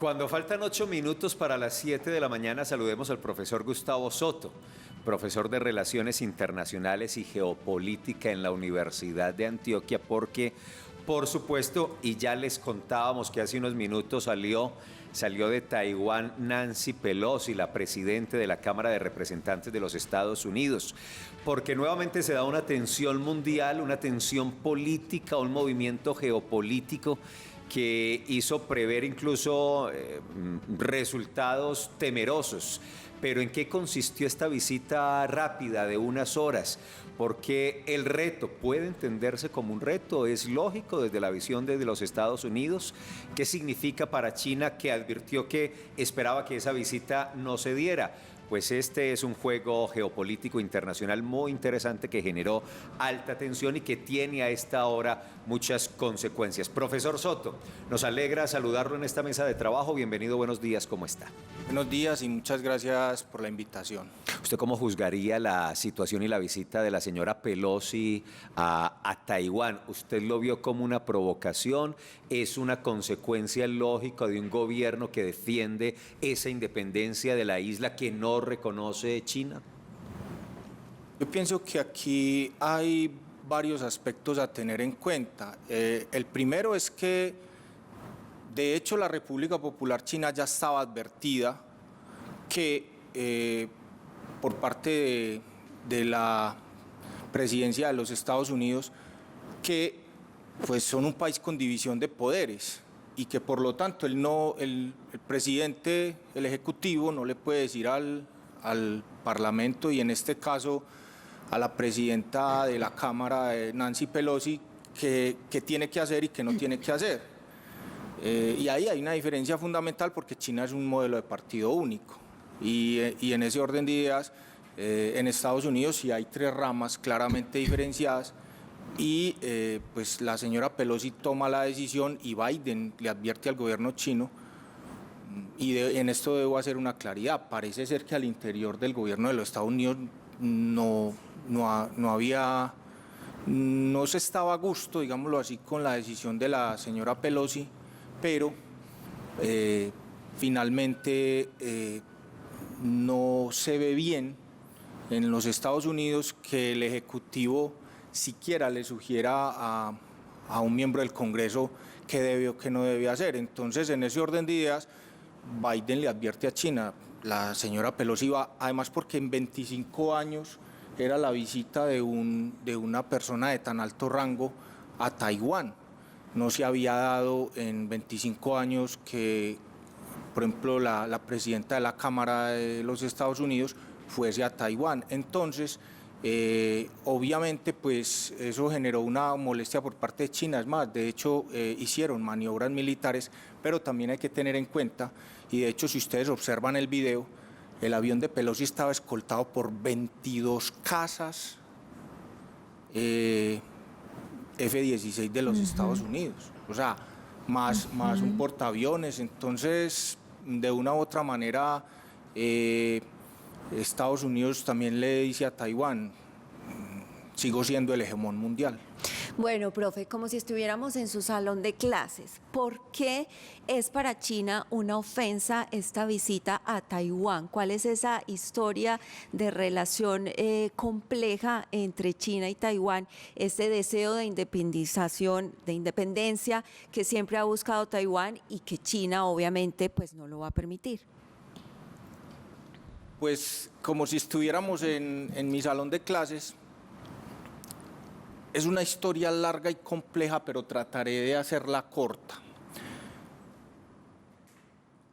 Cuando faltan 8 minutos para las 7 de la mañana, saludemos al profesor Gustavo Soto, profesor de Relaciones Internacionales y Geopolítica en la Universidad de Antioquia, porque, por supuesto, y ya les contábamos que hace unos minutos salió de Taiwán Nancy Pelosi, la presidenta de la Cámara de Representantes de los Estados Unidos, porque nuevamente se da una tensión mundial, una tensión política, un movimiento geopolítico que hizo prever incluso resultados temerosos. Pero ¿en qué consistió esta visita rápida de unas horas? Porque el reto puede entenderse como un reto, es lógico desde la visión de los Estados Unidos. ¿Qué significa para China, que advirtió que esperaba que esa visita no se diera? Pues este es un juego geopolítico internacional muy interesante que generó alta tensión y que tiene a esta hora muchas consecuencias. Profesor Soto, nos alegra saludarlo en esta mesa de trabajo. Bienvenido, buenos días, ¿cómo está? Buenos días y muchas gracias por la invitación. ¿Usted cómo juzgaría la situación y la visita de la señora Pelosi a Taiwán? ¿Usted lo vio como una provocación? ¿Es una consecuencia lógica de un gobierno que defiende esa independencia de la isla que no reconoce China? Yo pienso que aquí hay varios aspectos a tener en cuenta. El primero es que, de hecho, la República Popular China ya estaba advertida que por parte de la presidencia de los Estados Unidos, que pues son un país con división de poderes y que por lo tanto el presidente, el ejecutivo, no le puede decir al Parlamento y en este caso a la presidenta de la Cámara, Nancy Pelosi, que tiene que hacer y que no tiene que hacer. Y ahí hay una diferencia fundamental porque China es un modelo de partido único y en ese orden de ideas en Estados Unidos sí hay tres ramas claramente diferenciadas y pues la señora Pelosi toma la decisión y Biden le advierte al gobierno chino. Y en esto debo hacer una claridad, parece ser que al interior del gobierno de los Estados Unidos no se estaba a gusto, digámoslo así, con la decisión de la señora Pelosi, pero finalmente no se ve bien en los Estados Unidos que el Ejecutivo siquiera le sugiera a un miembro del Congreso qué debe o qué no debe hacer. Entonces, en ese orden de ideas, Biden le advierte a China, la señora Pelosi va, además porque en 25 años era la visita de una persona de tan alto rango a Taiwán. No se había dado en 25 años que, por ejemplo, la presidenta de la Cámara de los Estados Unidos fuese a Taiwán. Entonces, obviamente, pues eso generó una molestia por parte de China. Es más, de hecho, hicieron maniobras militares, pero también hay que tener en cuenta, y de hecho, si ustedes observan el video, el avión de Pelosi estaba escoltado por 22 cazas F-16 de los Estados Unidos, o sea, más un portaaviones. Entonces, de una u otra manera, Estados Unidos también le dice a Taiwán, sigo siendo el hegemón mundial. Bueno, profe, como si estuviéramos en su salón de clases, ¿por qué es para China una ofensa esta visita a Taiwán? ¿Cuál es esa historia de relación compleja entre China y Taiwán, este deseo de independización, de independencia que siempre ha buscado Taiwán y que China obviamente pues no lo va a permitir? Pues como si estuviéramos en mi salón de clases. Es una historia larga y compleja, pero trataré de hacerla corta.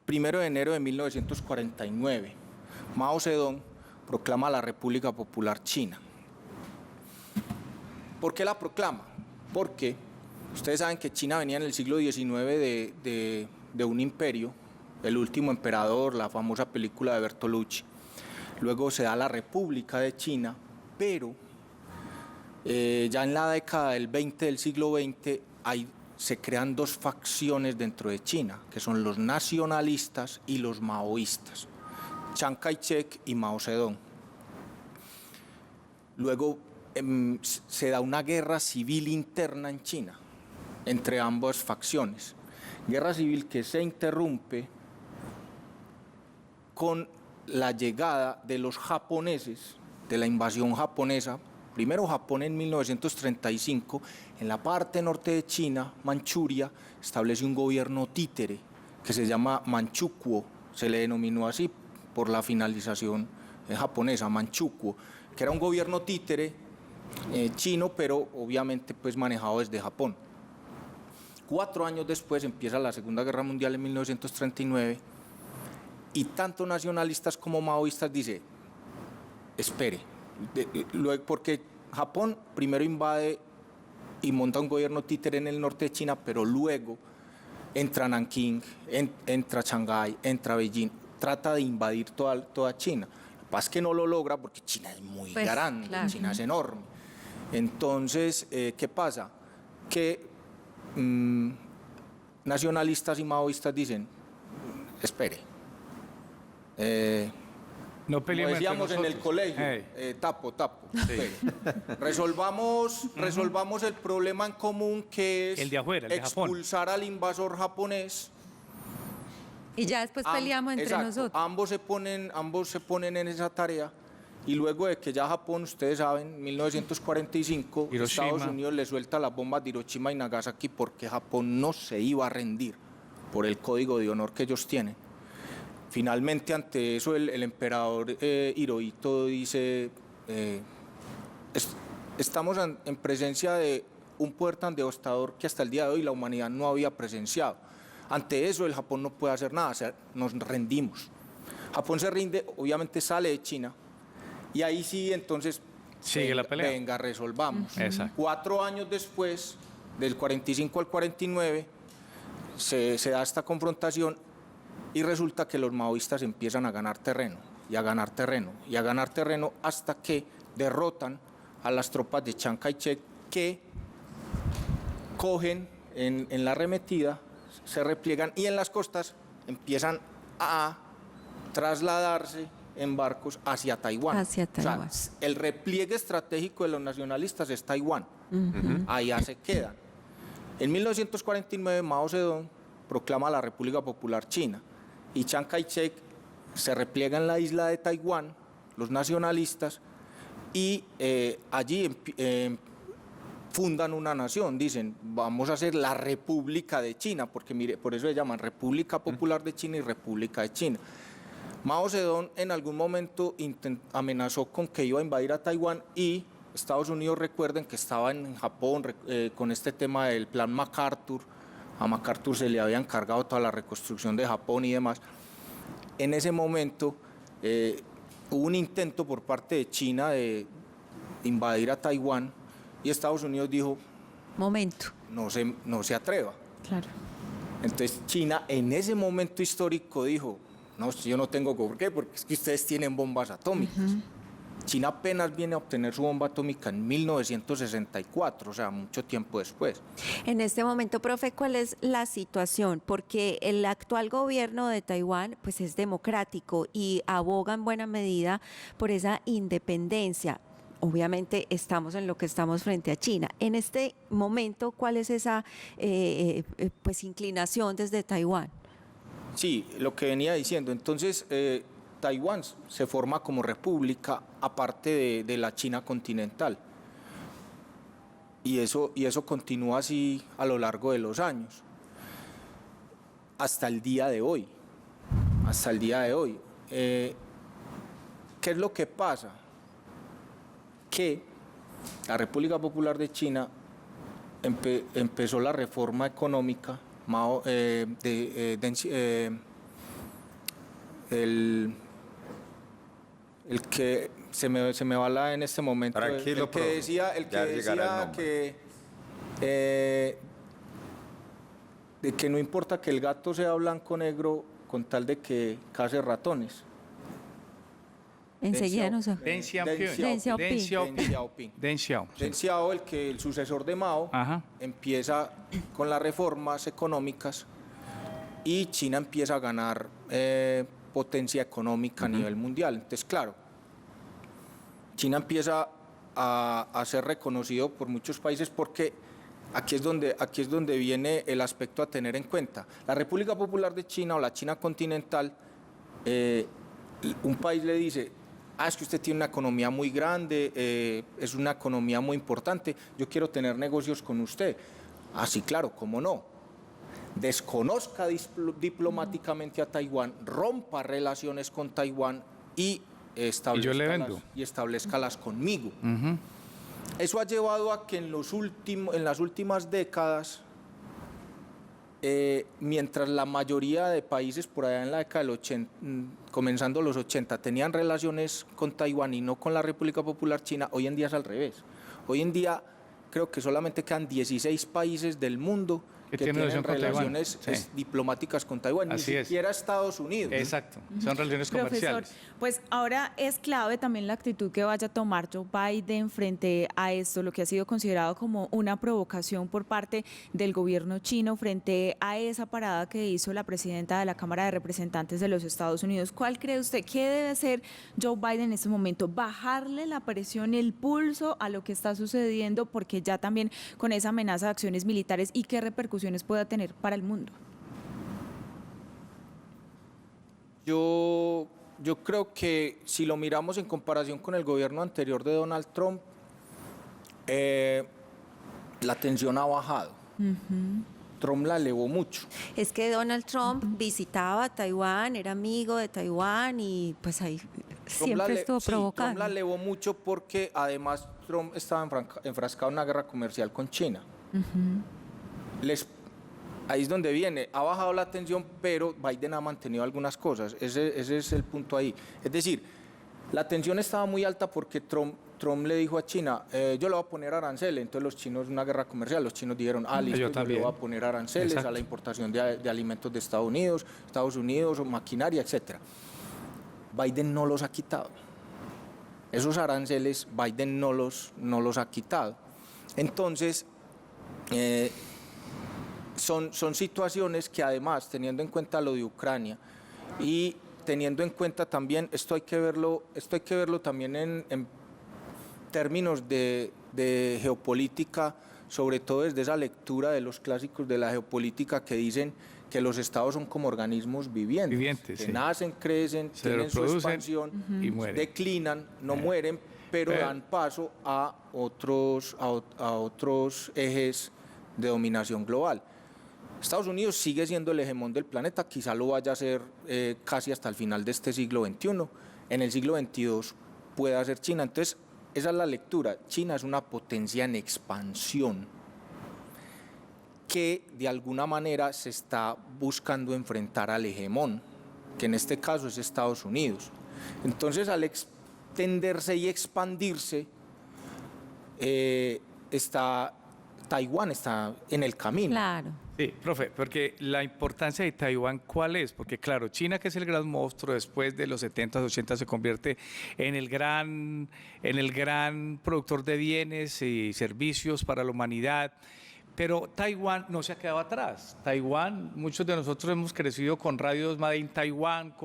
1 de enero de 1949, Mao Zedong proclama la República Popular China. ¿Por qué la proclama? Porque ustedes saben que China venía en el siglo XIX de un imperio, el último emperador, la famosa película de Bertolucci. Luego se da la República de China, pero ya en la década del 20 del siglo XX se crean dos facciones dentro de China, que son los nacionalistas y los maoístas, Chiang Kai-shek y Mao Zedong. Luego se da una guerra civil interna en China entre ambas facciones, guerra civil que se interrumpe con la llegada de los japoneses, de la invasión japonesa. Primero Japón en 1935, en la parte norte de China, Manchuria, establece un gobierno títere que se llama Manchukuo, se le denominó así por la finalización japonesa, Manchukuo, que era un gobierno títere chino, pero obviamente pues manejado desde Japón. 4 años después empieza la Segunda Guerra Mundial en 1939 y tanto nacionalistas como maoístas dicen, espere, porque Japón primero invade y monta un gobierno títere en el norte de China, pero luego entra Nankín, entra Shanghái, entra Beijing, trata de invadir toda China. Lo que pasa es que no lo logra porque China es muy grande, claro. China es enorme. Entonces, ¿qué pasa? Que nacionalistas y maoístas dicen, espere, no peleemos, como decíamos en el colegio, tapo. Sí. Resolvamos el problema en común, que es el de afuera, el expulsar al invasor japonés. Y ya después peleamos entre nosotros. Ambos se ponen en esa tarea. Y luego de que ya Japón, ustedes saben, 1945, Hiroshima. Estados Unidos le suelta las bombas de Hiroshima y Nagasaki porque Japón no se iba a rendir por el código de honor que ellos tienen. Finalmente, ante eso, el emperador Hirohito dice, estamos en presencia de un poder tan devastador que hasta el día de hoy la humanidad no había presenciado. Ante eso, el Japón no puede hacer nada, o sea, nos rendimos. Japón se rinde, obviamente sale de China, y ahí sí, entonces, sigue la pelea. Venga, resolvamos. Exacto. 4 años después, del 45 al 49, se da esta confrontación y resulta que los maoístas empiezan a ganar terreno, y a ganar terreno, y a ganar terreno hasta que derrotan a las tropas de Chiang Kai-shek, que cogen en la arremetida, se repliegan y en las costas empiezan a trasladarse en barcos hacia Taiwán. Hacia Taiwán. O sea, el repliegue estratégico de los nacionalistas es Taiwán. Allá se quedan. En 1949 Mao Zedong proclama la República Popular China y Chiang Kai-shek se repliega en la isla de Taiwán, los nacionalistas, y allí fundan una nación, dicen, vamos a hacer la República de China, porque mire, por eso se llaman República Popular de China y República de China. Mao Zedong en algún momento amenazó con que iba a invadir a Taiwán y Estados Unidos, recuerden que estaba en Japón con este tema del plan MacArthur. A MacArthur se le había encargado toda la reconstrucción de Japón y demás. En ese momento hubo un intento por parte de China de invadir a Taiwán y Estados Unidos dijo, momento, no se atreva. Claro. Entonces China en ese momento histórico dijo, no, yo no tengo por qué, porque es que ustedes tienen bombas atómicas. China apenas viene a obtener su bomba atómica en 1964, o sea, mucho tiempo después. En este momento, profe, ¿cuál es la situación? Porque el actual gobierno de Taiwán pues, es democrático y aboga en buena medida por esa independencia. Obviamente estamos en lo que estamos frente a China. En este momento, ¿cuál es esa pues, inclinación desde Taiwán? Sí, lo que venía diciendo. Entonces, Taiwán se forma como república aparte de la China continental. Y eso continúa así a lo largo de los años. Hasta el día de hoy. Hasta el día de hoy. ¿Qué es lo que pasa? Que la República Popular de China empezó la reforma económica el que se me va en este momento, tranquilo, el que decía de que no importa que el gato sea blanco o negro con tal de que case ratones. Enseguida nos... Deng Xiaoping, el sucesor de Mao, empieza con las reformas económicas y China empieza a ganar potencia económica a nivel mundial. Entonces, claro, China empieza a ser reconocido por muchos países porque aquí es donde viene el aspecto a tener en cuenta. La República Popular de China o la China continental un país le dice, es que usted tiene una economía muy grande, es una economía muy importante, yo quiero tener negocios con usted. Sí, claro, ¿cómo no? Desconozca diplomáticamente a Taiwán, rompa relaciones con Taiwán y establezcalas conmigo. Eso ha llevado a que en las últimas décadas, mientras la mayoría de países por allá en la década del 80, comenzando los 80, tenían relaciones con Taiwán y no con la República Popular China, hoy en día es al revés. Hoy en día creo que solamente quedan 16 países del mundo que tienen relaciones diplomáticas con Taiwán, ni siquiera Estados Unidos. Exacto, son relaciones comerciales. Profesor, pues ahora es clave también la actitud que vaya a tomar Joe Biden frente a esto, lo que ha sido considerado como una provocación por parte del gobierno chino frente a esa parada que hizo la presidenta de la Cámara de Representantes de los Estados Unidos. ¿Cuál cree usted que debe hacer Joe Biden en este momento? ¿Bajarle la presión, el pulso a lo que está sucediendo? Porque ya también con esa amenaza de acciones militares, ¿y qué repercusiones pueda tener para el mundo? Yo creo que si lo miramos en comparación con el gobierno anterior de Donald Trump, la tensión ha bajado. Trump la elevó mucho. Es que Donald Trump visitaba Taiwán, era amigo de Taiwán y pues ahí siempre estuvo provocando. Trump la elevó mucho porque además Trump estaba enfrascado en una guerra comercial con China. Ahí es donde viene, ha bajado la tensión, pero Biden ha mantenido algunas cosas, ese es el punto ahí. Es decir, la tensión estaba muy alta porque Trump le dijo a China, yo le voy a poner aranceles, entonces los chinos, una guerra comercial, los chinos dijeron, listo, yo le voy a poner aranceles a la importación de alimentos de Estados Unidos, o maquinaria, etc. Biden no los ha quitado. Esos aranceles Biden no los ha quitado. Entonces, son situaciones que además, teniendo en cuenta lo de Ucrania y teniendo en cuenta también, esto hay que verlo también en términos de geopolítica, sobre todo desde esa lectura de los clásicos de la geopolítica que dicen que los estados son como organismos vivientes que nacen, crecen, tienen su expansión, y mueren. declinan, no mueren, pero dan paso a otros ejes de dominación global. Estados Unidos sigue siendo el hegemón del planeta, quizá lo vaya a ser casi hasta el final de este siglo XXI. En el siglo XXII puede ser China. Entonces, esa es la lectura. China es una potencia en expansión que de alguna manera se está buscando enfrentar al hegemón, que en este caso es Estados Unidos. Entonces, al extenderse y expandirse, Taiwán está en el camino. Claro. Sí, profe, porque la importancia de Taiwán, ¿cuál es? Porque claro, China, que es el gran monstruo, después de los 70s, 80s se convierte en el gran productor de bienes y servicios para la humanidad. Pero Taiwán no se ha quedado atrás. Taiwán, muchos de nosotros hemos crecido con radios Made in Taiwán,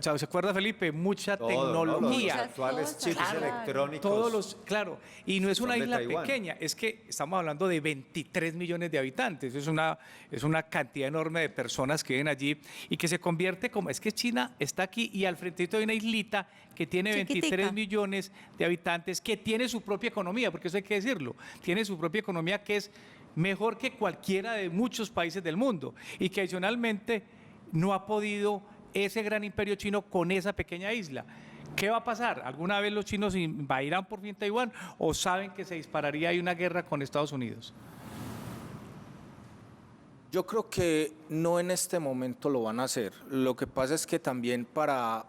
¿se acuerda, Felipe? Mucha tecnología. Los actuales chips electrónicos. Claro, y no es una isla pequeña, es que estamos hablando de 23 millones de habitantes, es una cantidad enorme de personas que viven allí y que se convierte es que China está aquí y al frentito hay una islita que tiene 23 millones de habitantes, que tiene su propia economía, porque eso hay que decirlo, tiene su propia economía que es mejor que cualquiera de muchos países del mundo y que adicionalmente no ha podido ese gran imperio chino con esa pequeña isla. ¿Qué va a pasar? ¿Alguna vez los chinos invadirán por fin Taiwán o saben que se dispararía ahí una guerra con Estados Unidos? Yo creo que no en este momento lo van a hacer. Lo que pasa es que también para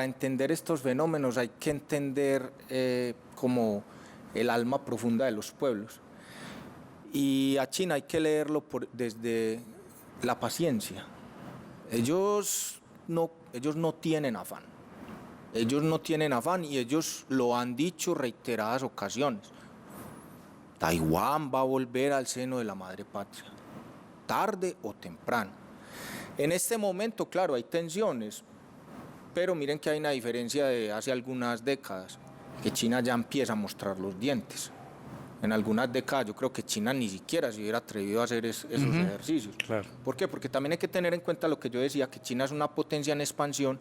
entender estos fenómenos hay que entender como el alma profunda de los pueblos. Y a China hay que leerlo desde la paciencia. Ellos no tienen afán. Ellos no tienen afán y ellos lo han dicho reiteradas ocasiones. Taiwán va a volver al seno de la madre patria, tarde o temprano. En este momento, claro, hay tensiones, pero miren que hay una diferencia de hace algunas décadas, que China ya empieza a mostrar los dientes. en algunas décadas yo creo que China ni siquiera se hubiera atrevido a hacer esos ejercicios. Claro. ¿Por qué? Porque también hay que tener en cuenta lo que yo decía, que China es una potencia en expansión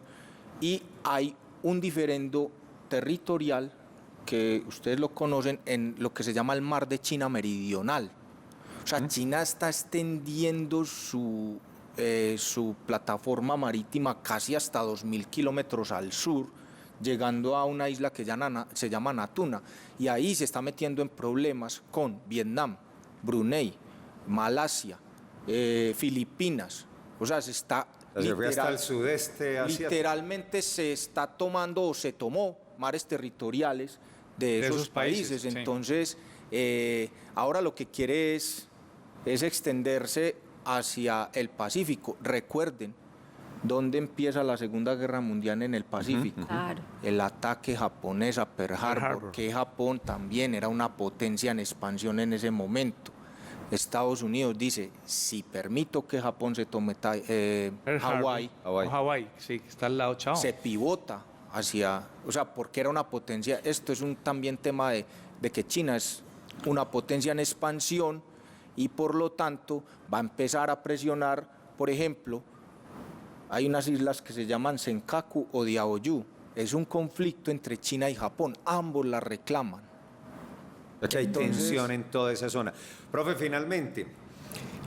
y hay un diferendo territorial que ustedes lo conocen en lo que se llama el Mar de China Meridional. O sea, China está extendiendo su plataforma marítima casi hasta 2.000 kilómetros al sur, llegando a una isla que se llama Natuna, y ahí se está metiendo en problemas con Vietnam, Brunei, Malasia, Filipinas. O sea, se está hasta el sudeste asiático. Literalmente se está tomando o se tomó mares territoriales de esos países. Sí. Entonces, ahora lo que quiere es extenderse hacia el Pacífico. Recuerden, ¿dónde empieza la Segunda Guerra Mundial? En el Pacífico. Claro. El ataque japonés a Pearl Harbor, que Japón también era una potencia en expansión en ese momento. Estados Unidos dice, si permito que Japón se tome Hawái, sí, que está al lado, chao. se pivota hacia, o sea, porque era una potencia, esto es también tema de que China es una potencia en expansión y por lo tanto va a empezar a presionar, por ejemplo, hay unas islas que se llaman Senkaku o Diaoyu, es un conflicto entre China y Japón, ambos la reclaman. Hay tensión en toda esa zona. Profe, finalmente,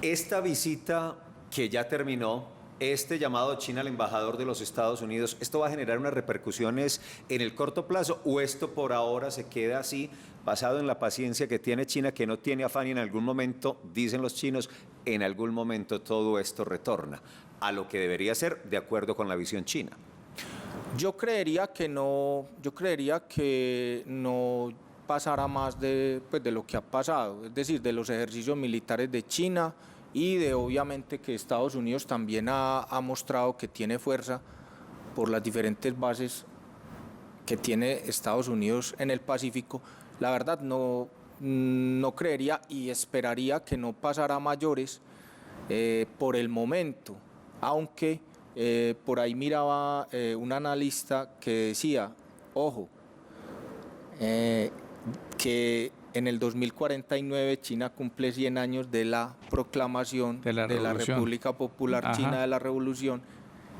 esta visita que ya terminó, este llamado a China al embajador de los Estados Unidos, ¿esto va a generar unas repercusiones en el corto plazo o esto por ahora se queda así, basado en la paciencia que tiene China, que no tiene afán y en algún momento, dicen los chinos, en algún momento todo esto retorna a lo que debería ser de acuerdo con la visión china? Yo creería que no pasará más de lo que ha pasado, es decir, de los ejercicios militares de China y de obviamente que Estados Unidos también ha mostrado que tiene fuerza por las diferentes bases que tiene Estados Unidos en el Pacífico. La verdad no creería y esperaría que no pasara a mayores por el momento, aunque por ahí miraba un analista que decía, ojo, que en el 2049 China cumple 100 años de la proclamación de la República Popular China de la Revolución.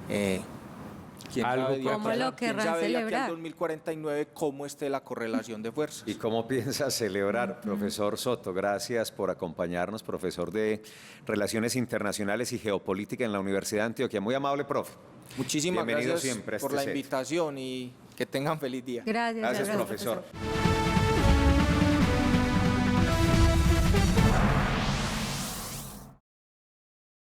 ¿Quién ¿Cómo lo querrán celebrar? De aquí al 2049 cómo esté la correlación de fuerzas. ¿Y cómo piensa celebrar? Profesor Soto, gracias por acompañarnos, profesor de Relaciones Internacionales y Geopolítica en la Universidad de Antioquia. Muy amable, profe. Muchísimas Bienvenido gracias siempre a por este la set. invitación y que tengan feliz día. Gracias, Gracias, profesor.